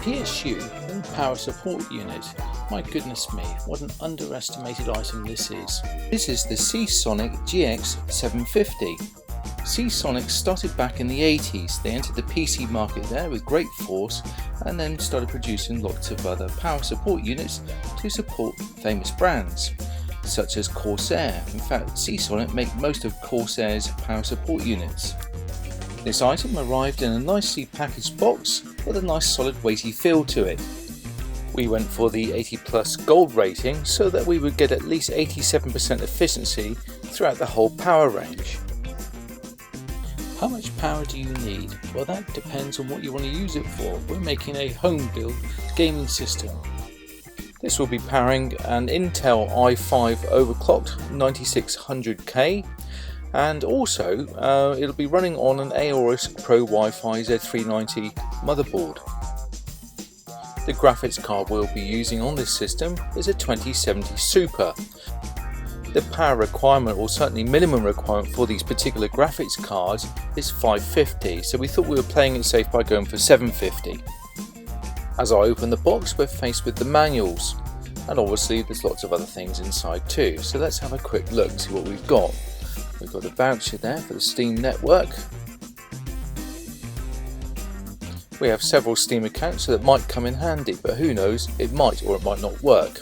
PSU and power support unit. My goodness me, what an underestimated item this is. This is the Seasonic GX750. Seasonic started back in the 80s. They entered the PC market there with great force and then started producing lots of other power support units to support famous brands such as Corsair. In fact, Seasonic make most of Corsair's power support units. This item arrived in a nicely packaged box with a nice solid weighty feel to it. We went for the 80+ gold rating so that we would get at least 87% efficiency throughout the whole power range. How much power do you need? Well, that depends on what you want to use it for. We're making a home build gaming system. This will be powering an Intel i5 overclocked 9600K, and also it'll be running on an Aorus Pro Wi-Fi Z390 motherboard. The graphics card we'll be using on this system is a 2070 Super. The power requirement, or certainly minimum requirement for these particular graphics cards, is 550, so we thought we were playing it safe by going for 750. As I open the box, we're faced with the manuals, and obviously there's lots of other things inside too, so let's have a quick look and see what we've got. We've got a voucher there for the Steam network. We have several Steam accounts, so that might come in handy, but who knows, it might or it might not work.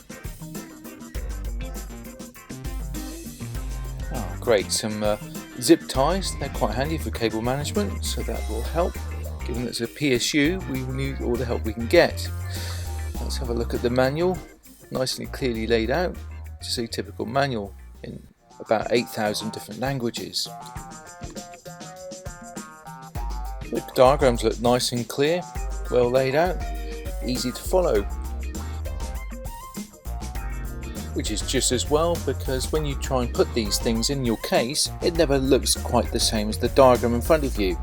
Oh, great, some zip ties, they're quite handy for cable management, so that will help. Given that it's a PSU, we will need all the help we can get. Let's have a look at the manual, nicely clearly laid out, just a typical manual in about 8,000 different languages. The diagrams look nice and clear, well laid out, easy to follow. Which is just as well, because when you try and put these things in your case, it never looks quite the same as the diagram in front of you.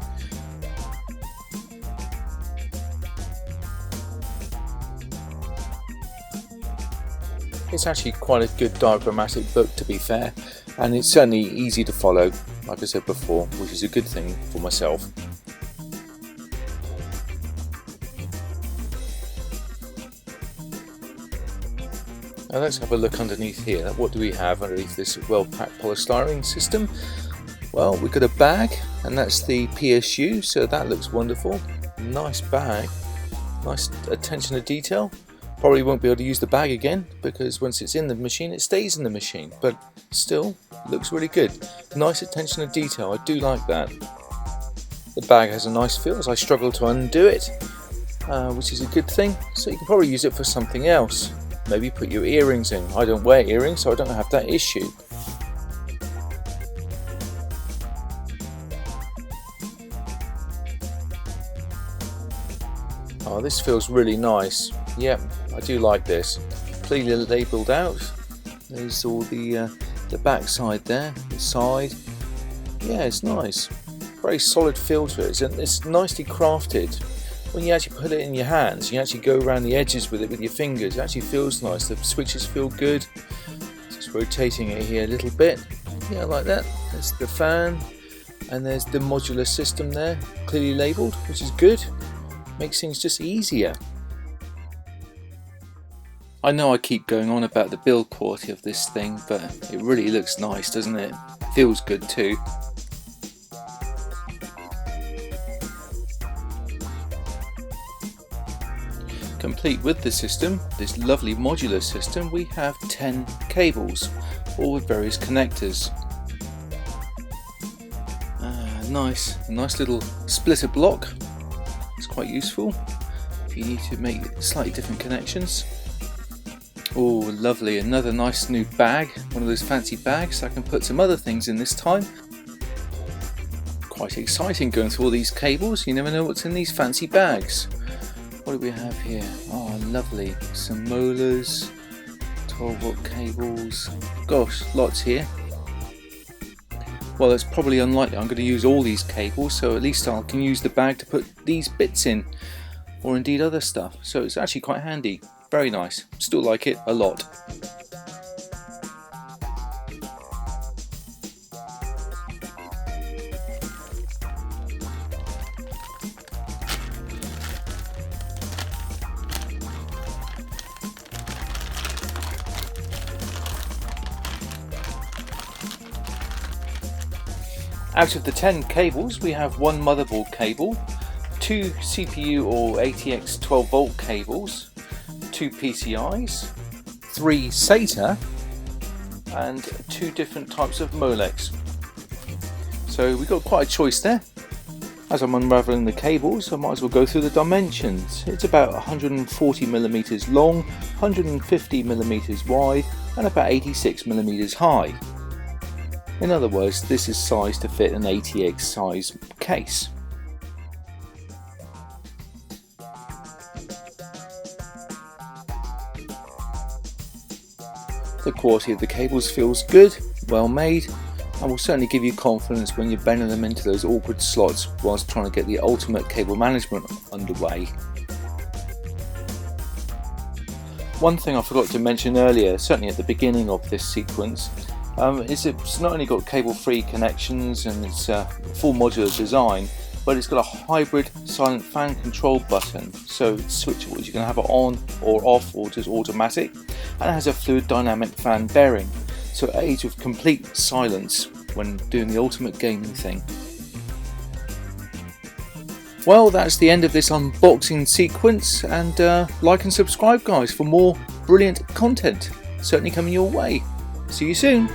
It's actually quite a good diagrammatic book, to be fair, and it's certainly easy to follow, like I said before, which is a good thing for myself. Now let's have a look underneath here. What do we have underneath this well-packed polystyrene system? Well, we've got a bag, and that's the PSU, so that looks wonderful. Nice bag, nice attention to detail. Probably won't be able to use the bag again, because once it's in the machine it stays in the machine, but still looks really good. Nice attention to detail, I do like that. The bag has a nice feel as I struggle to undo it, which is a good thing, so you can probably use it for something else. Maybe put your earrings in. I don't wear earrings, so I don't have that issue. Oh, this feels really nice. Yep, I do like this. Clearly labelled out. There's all the back side there, the side. Yeah, it's nice. Very solid feel to it. It's nicely crafted. When you actually put it in your hands, you actually go around the edges with it with your fingers. It actually feels nice. The switches feel good. Just rotating it here a little bit. Yeah, like that. There's the fan, and there's the modular system there, clearly labelled, which is good. Makes things just easier. I know I keep going on about the build quality of this thing, but it really looks nice, doesn't it? Feels good too. Complete with the system, this lovely modular system, we have 10 cables, all with various connectors. Nice little splitter block. It's quite useful if you need to make slightly different connections. Oh, lovely, another nice new bag, one of those fancy bags. I can put some other things in this time. Quite exciting going through all these cables, you never know what's in these fancy bags. What do we have here? Oh, lovely, some molars, 12-volt cables, gosh, lots here. Well, it's probably unlikely I'm going to use all these cables, so at least I can use the bag to put these bits in, or indeed other stuff, so it's actually quite handy. Very nice, still like it a lot. Out of the 10 cables, we have one motherboard cable, 2 CPU or ATX 12 volt cables, 2 PCIs, 3 SATA and 2 different types of Molex. So we've got quite a choice there. As I'm unravelling the cables, I might as well go through the dimensions. It's about 140mm long, 150mm wide and about 86mm high. In other words, this is sized to fit an ATX size case. The quality of the cables feels good, well made, and will certainly give you confidence when you're bending them into those awkward slots whilst trying to get the ultimate cable management underway. One thing I forgot to mention earlier, certainly at the beginning of this sequence, is it's not only got cable-free connections and it's a full modular design, but it's got a hybrid silent fan control button, so it's switchable. You can have it on or off or just automatic, and it has a fluid dynamic fan bearing, so it aids with complete silence when doing the ultimate gaming thing. Well, that's the end of this unboxing sequence, and like and subscribe guys for more brilliant content certainly coming your way. See you soon.